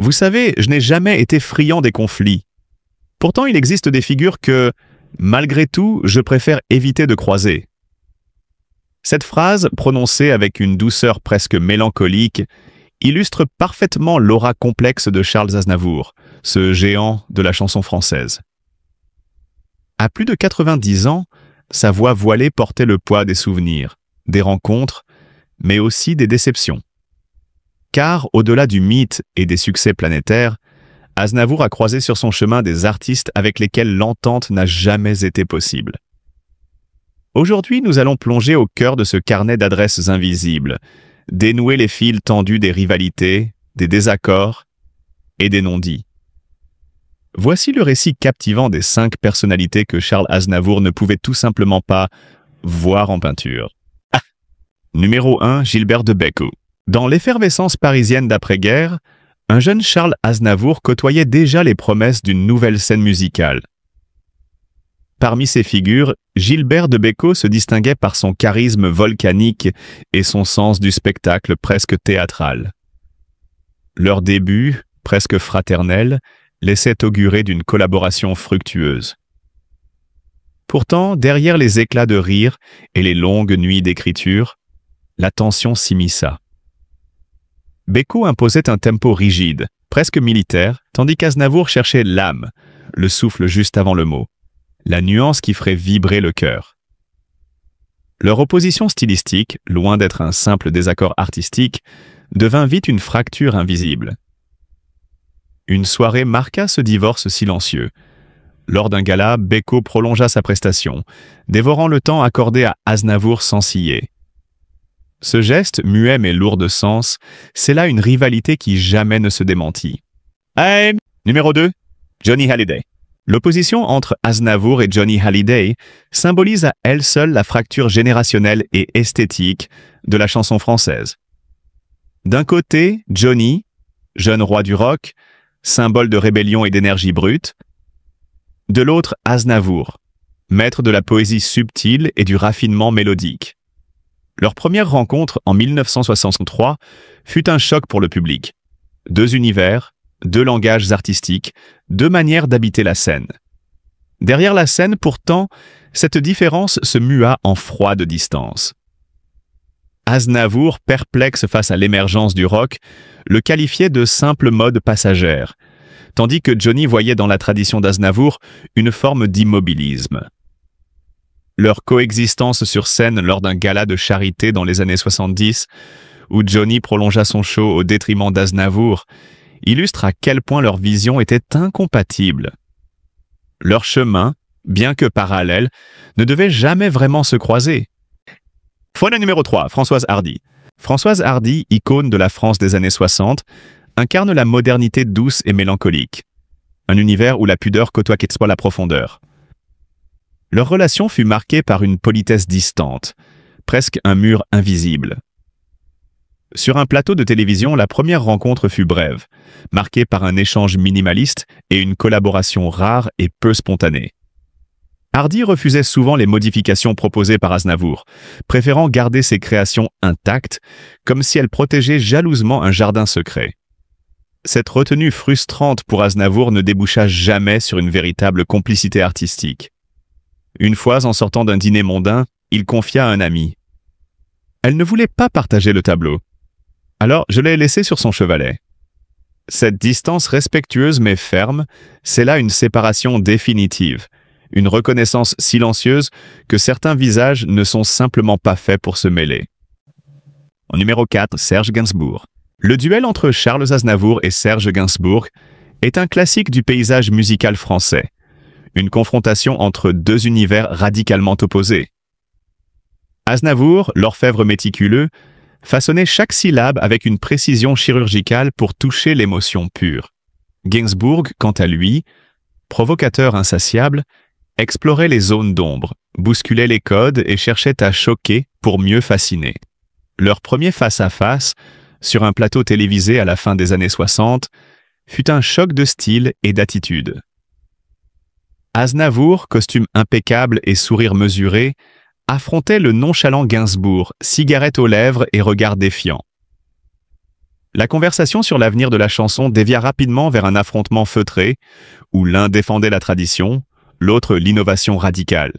Vous savez, je n'ai jamais été friand des conflits. Pourtant, il existe des figures que, malgré tout, je préfère éviter de croiser. » Cette phrase, prononcée avec une douceur presque mélancolique, illustre parfaitement l'aura complexe de Charles Aznavour, ce géant de la chanson française. À plus de 90 ans, sa voix voilée portait le poids des souvenirs, des rencontres, mais aussi des déceptions. Car, au-delà du mythe et des succès planétaires, Aznavour a croisé sur son chemin des artistes avec lesquels l'entente n'a jamais été possible. Aujourd'hui, nous allons plonger au cœur de ce carnet d'adresses invisibles, dénouer les fils tendus des rivalités, des désaccords et des non-dits. Voici le récit captivant des 5 personnalités que Charles Aznavour ne pouvait tout simplement pas voir en peinture. Numéro 1, Gilbert de Bécaud. Dans l'effervescence parisienne d'après-guerre, un jeune Charles Aznavour côtoyait déjà les promesses d'une nouvelle scène musicale. Parmi ces figures, Gilbert de Bécaud se distinguait par son charisme volcanique et son sens du spectacle presque théâtral. Leur début, presque fraternel, laissait augurer d'une collaboration fructueuse. Pourtant, derrière les éclats de rire et les longues nuits d'écriture, la tension s'immisça. Bécaud imposait un tempo rigide, presque militaire, tandis qu'Aznavour cherchait l'âme, le souffle juste avant le mot, la nuance qui ferait vibrer le cœur. Leur opposition stylistique, loin d'être un simple désaccord artistique, devint vite une fracture invisible. Une soirée marqua ce divorce silencieux. Lors d'un gala, Bécaud prolongea sa prestation, dévorant le temps accordé à Aznavour sans ciller. Ce geste, muet mais lourd de sens, c'est là une rivalité qui jamais ne se démentit. Numéro 2, Johnny Hallyday. L'opposition entre Aznavour et Johnny Hallyday symbolise à elle seule la fracture générationnelle et esthétique de la chanson française. D'un côté, Johnny, jeune roi du rock, symbole de rébellion et d'énergie brute. De l'autre, Aznavour, maître de la poésie subtile et du raffinement mélodique. Leur première rencontre en 1963 fut un choc pour le public. 2 univers, 2 langages artistiques, 2 manières d'habiter la scène. Derrière la scène, pourtant, cette différence se mua en froide distance. Aznavour, perplexe face à l'émergence du rock, le qualifiait de simple mode passagère, tandis que Johnny voyait dans la tradition d'Aznavour une forme d'immobilisme. Leur coexistence sur scène lors d'un gala de charité dans les années 70, où Johnny prolongea son show au détriment d'Aznavour, illustre à quel point leurs visions étaient incompatibles. Leurs chemins, bien que parallèles, ne devaient jamais vraiment se croiser. Fois numéro 3, Françoise Hardy. Françoise Hardy, icône de la France des années 60, incarne la modernité douce et mélancolique. Un univers où la pudeur côtoie quelquefois la profondeur. Leur relation fut marquée par une politesse distante, presque un mur invisible. Sur un plateau de télévision, la première rencontre fut brève, marquée par un échange minimaliste et une collaboration rare et peu spontanée. Hardy refusait souvent les modifications proposées par Aznavour, préférant garder ses créations intactes, comme si elles protégeaient jalousement un jardin secret. Cette retenue frustrante pour Aznavour ne déboucha jamais sur une véritable complicité artistique. Une fois, en sortant d'un dîner mondain, il confia à un ami. Elle ne voulait pas partager le tableau. Alors, je l'ai laissé sur son chevalet. Cette distance respectueuse mais ferme, c'est là une séparation définitive, une reconnaissance silencieuse que certains visages ne sont simplement pas faits pour se mêler. En numéro 4, Serge Gainsbourg. Le duel entre Charles Aznavour et Serge Gainsbourg est un classique du paysage musical français, une confrontation entre 2 univers radicalement opposés. Aznavour, l'orfèvre méticuleux, façonnait chaque syllabe avec une précision chirurgicale pour toucher l'émotion pure. Gainsbourg, quant à lui, provocateur insatiable, explorait les zones d'ombre, bousculait les codes et cherchait à choquer pour mieux fasciner. Leur premier face-à-face, sur un plateau télévisé à la fin des années 60, fut un choc de style et d'attitude. Aznavour, costume impeccable et sourire mesuré, affrontait le nonchalant Gainsbourg, cigarette aux lèvres et regard défiant. La conversation sur l'avenir de la chanson dévia rapidement vers un affrontement feutré, où l'un défendait la tradition, l'autre l'innovation radicale.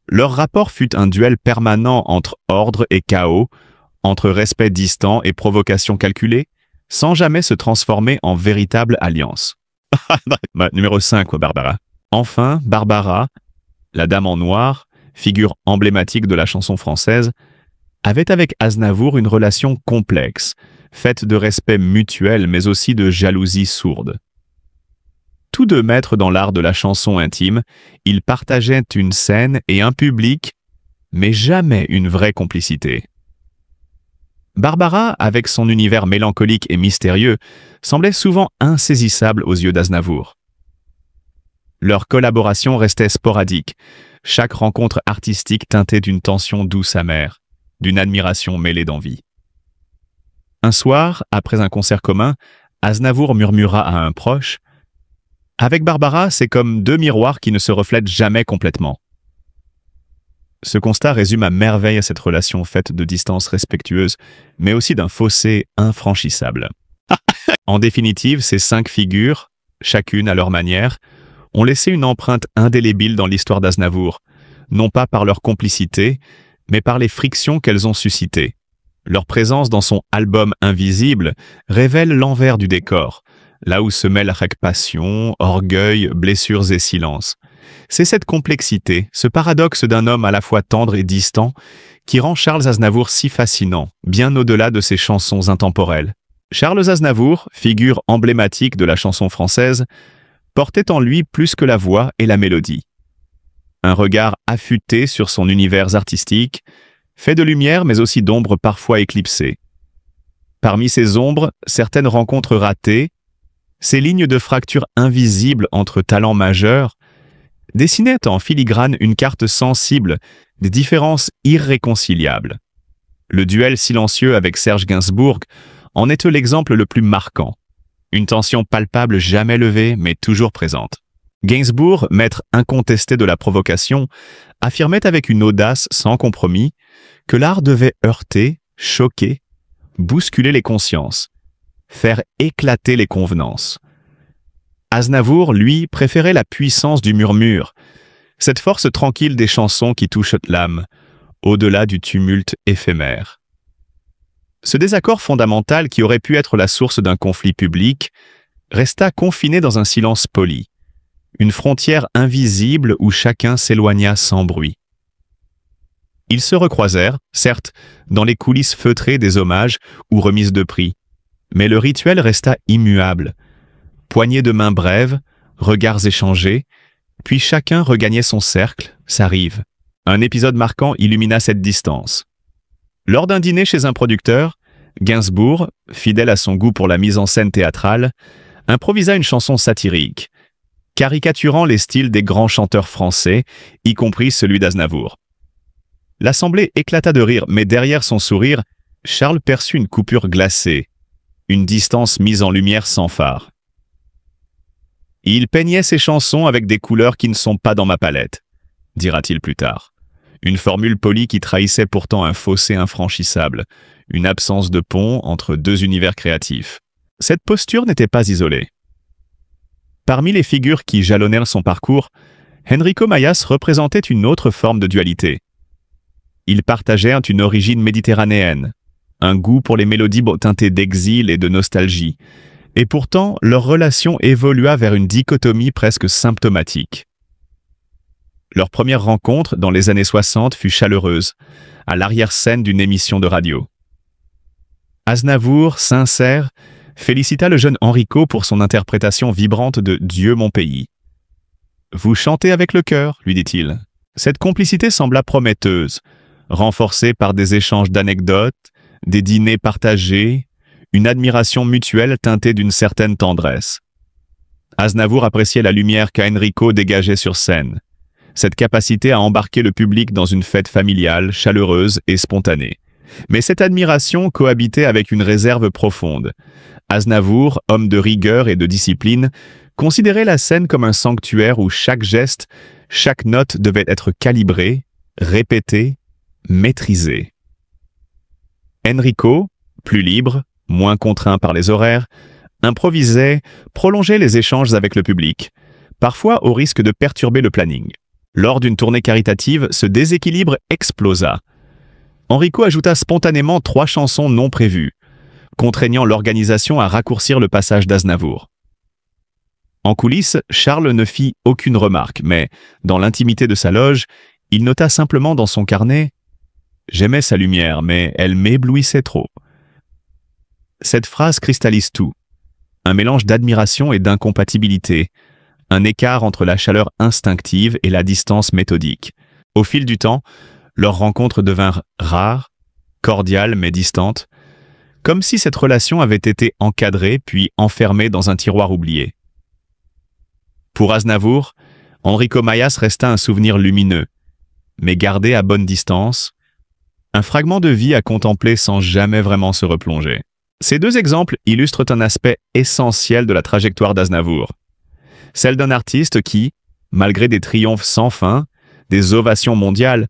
Leur rapport fut un duel permanent entre ordre et chaos, entre respect distant et provocation calculée, sans jamais se transformer en véritable alliance. Numéro 5, Barbara. Enfin, Barbara, la dame en noir, figure emblématique de la chanson française, avait avec Aznavour une relation complexe, faite de respect mutuel mais aussi de jalousie sourde. Tous deux maîtres dans l'art de la chanson intime, ils partageaient une scène et un public, mais jamais une vraie complicité. Barbara, avec son univers mélancolique et mystérieux, semblait souvent insaisissable aux yeux d'Aznavour. Leur collaboration restait sporadique, chaque rencontre artistique teintée d'une tension douce amère, d'une admiration mêlée d'envie. Un soir, après un concert commun, Aznavour murmura à un proche « Avec Barbara, c'est comme deux miroirs qui ne se reflètent jamais complètement. » Ce constat résume à merveille cette relation faite de distances respectueuses, mais aussi d'un fossé infranchissable. En définitive, ces 5 figures, chacune à leur manière, ont laissé une empreinte indélébile dans l'histoire d'Aznavour, non pas par leur complicité, mais par les frictions qu'elles ont suscitées. Leur présence dans son album Invisible révèle l'envers du décor, là où se mêlent passion, orgueil, blessures et silence. C'est cette complexité, ce paradoxe d'un homme à la fois tendre et distant, qui rend Charles Aznavour si fascinant, bien au-delà de ses chansons intemporelles. Charles Aznavour, figure emblématique de la chanson française, portait en lui plus que la voix et la mélodie. Un regard affûté sur son univers artistique, fait de lumière mais aussi d'ombres parfois éclipsées. Parmi ces ombres, certaines rencontres ratées, ces lignes de fracture invisibles entre talents majeurs, dessinaient en filigrane une carte sensible des différences irréconciliables. Le duel silencieux avec Serge Gainsbourg en est l'exemple le plus marquant. Une tension palpable jamais levée, mais toujours présente. Gainsbourg, maître incontesté de la provocation, affirmait avec une audace sans compromis que l'art devait heurter, choquer, bousculer les consciences, faire éclater les convenances. Aznavour, lui, préférait la puissance du murmure, cette force tranquille des chansons qui touchent l'âme, au-delà du tumulte éphémère. Ce désaccord fondamental qui aurait pu être la source d'un conflit public resta confiné dans un silence poli, une frontière invisible où chacun s'éloigna sans bruit. Ils se recroisèrent, certes, dans les coulisses feutrées des hommages ou remises de prix, mais le rituel resta immuable. Poignées de mains brèves, regards échangés, puis chacun regagnait son cercle, sa rive. Un épisode marquant illumina cette distance. Lors d'un dîner chez un producteur, Gainsbourg, fidèle à son goût pour la mise en scène théâtrale, improvisa une chanson satirique, caricaturant les styles des grands chanteurs français, y compris celui d'Aznavour. L'assemblée éclata de rire, mais derrière son sourire, Charles perçut une coupure glacée, une distance mise en lumière sans phare. Il peignait ses chansons avec des couleurs qui ne sont pas dans ma palette, dira-t-il plus tard. Une formule polie qui trahissait pourtant un fossé infranchissable, une absence de pont entre deux univers créatifs. Cette posture n'était pas isolée. Parmi les figures qui jalonnèrent son parcours, Enrico Maías représentait une autre forme de dualité. Ils partageaient une origine méditerranéenne, un goût pour les mélodies teintées d'exil et de nostalgie, et pourtant leur relation évolua vers une dichotomie presque symptomatique. Leur première rencontre, dans les années 60, fut chaleureuse, à l'arrière-scène d'une émission de radio. Aznavour, sincère, félicita le jeune Enrico pour son interprétation vibrante de « Dieu mon pays ». « Vous chantez avec le cœur », lui dit-il. Cette complicité sembla prometteuse, renforcée par des échanges d'anecdotes, des dîners partagés, une admiration mutuelle teintée d'une certaine tendresse. Aznavour appréciait la lumière qu'Enrico dégageait sur scène, cette capacité à embarquer le public dans une fête familiale, chaleureuse et spontanée. Mais cette admiration cohabitait avec une réserve profonde. Aznavour, homme de rigueur et de discipline, considérait la scène comme un sanctuaire où chaque geste, chaque note devait être calibrée, répétée, maîtrisée. Enrico, plus libre, moins contraint par les horaires, improvisait, prolongeait les échanges avec le public, parfois au risque de perturber le planning. Lors d'une tournée caritative, ce déséquilibre explosa. Enrico ajouta spontanément 3 chansons non prévues, contraignant l'organisation à raccourcir le passage d'Aznavour. En coulisses, Charles ne fit aucune remarque, mais, dans l'intimité de sa loge, il nota simplement dans son carnet « J'aimais sa lumière, mais elle m'éblouissait trop ». Cette phrase cristallise tout. Un mélange d'admiration et d'incompatibilité, un écart entre la chaleur instinctive et la distance méthodique. Au fil du temps, leurs rencontres devinrent rares, cordiales mais distantes, comme si cette relation avait été encadrée puis enfermée dans un tiroir oublié. Pour Aznavour, Enrico Macias resta un souvenir lumineux, mais gardé à bonne distance, un fragment de vie à contempler sans jamais vraiment se replonger. Ces 2 exemples illustrent un aspect essentiel de la trajectoire d'Aznavour, celle d'un artiste qui, malgré des triomphes sans fin, des ovations mondiales,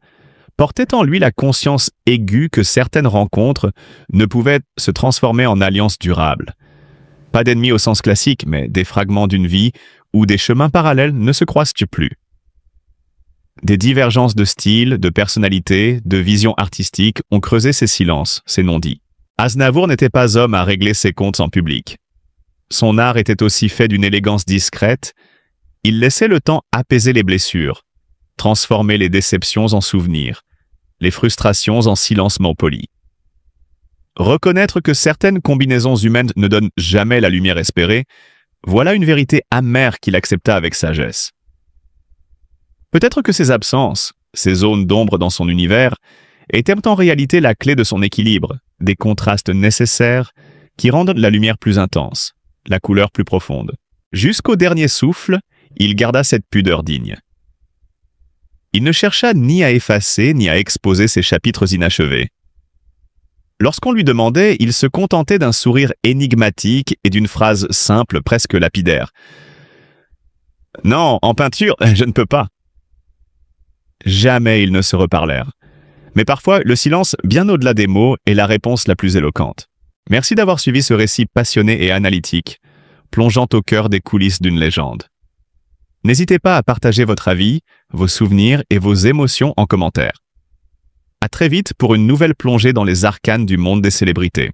portait en lui la conscience aiguë que certaines rencontres ne pouvaient se transformer en alliances durables. Pas d'ennemis au sens classique, mais des fragments d'une vie où des chemins parallèles ne se croisent plus. Des divergences de style, de personnalité, de vision artistique ont creusé ces silences, ces non-dits. Aznavour n'était pas homme à régler ses comptes en public. Son art était aussi fait d'une élégance discrète. Il laissait le temps apaiser les blessures, transformer les déceptions en souvenirs, les frustrations en silencements polis. Reconnaître que certaines combinaisons humaines ne donnent jamais la lumière espérée, voilà une vérité amère qu'il accepta avec sagesse. Peut-être que ces absences, ces zones d'ombre dans son univers, étaient en réalité la clé de son équilibre, des contrastes nécessaires qui rendent la lumière plus intense, la couleur plus profonde. Jusqu'au dernier souffle, il garda cette pudeur digne. Il ne chercha ni à effacer ni à exposer ses chapitres inachevés. Lorsqu'on lui demandait, il se contentait d'un sourire énigmatique et d'une phrase simple, presque lapidaire. « Non, en peinture, je ne peux pas. » Jamais ils ne se reparlèrent. Mais parfois, le silence, bien au-delà des mots, est la réponse la plus éloquente. Merci d'avoir suivi ce récit passionné et analytique, plongeant au cœur des coulisses d'une légende. N'hésitez pas à partager votre avis, vos souvenirs et vos émotions en commentaire. À très vite pour une nouvelle plongée dans les arcanes du monde des célébrités.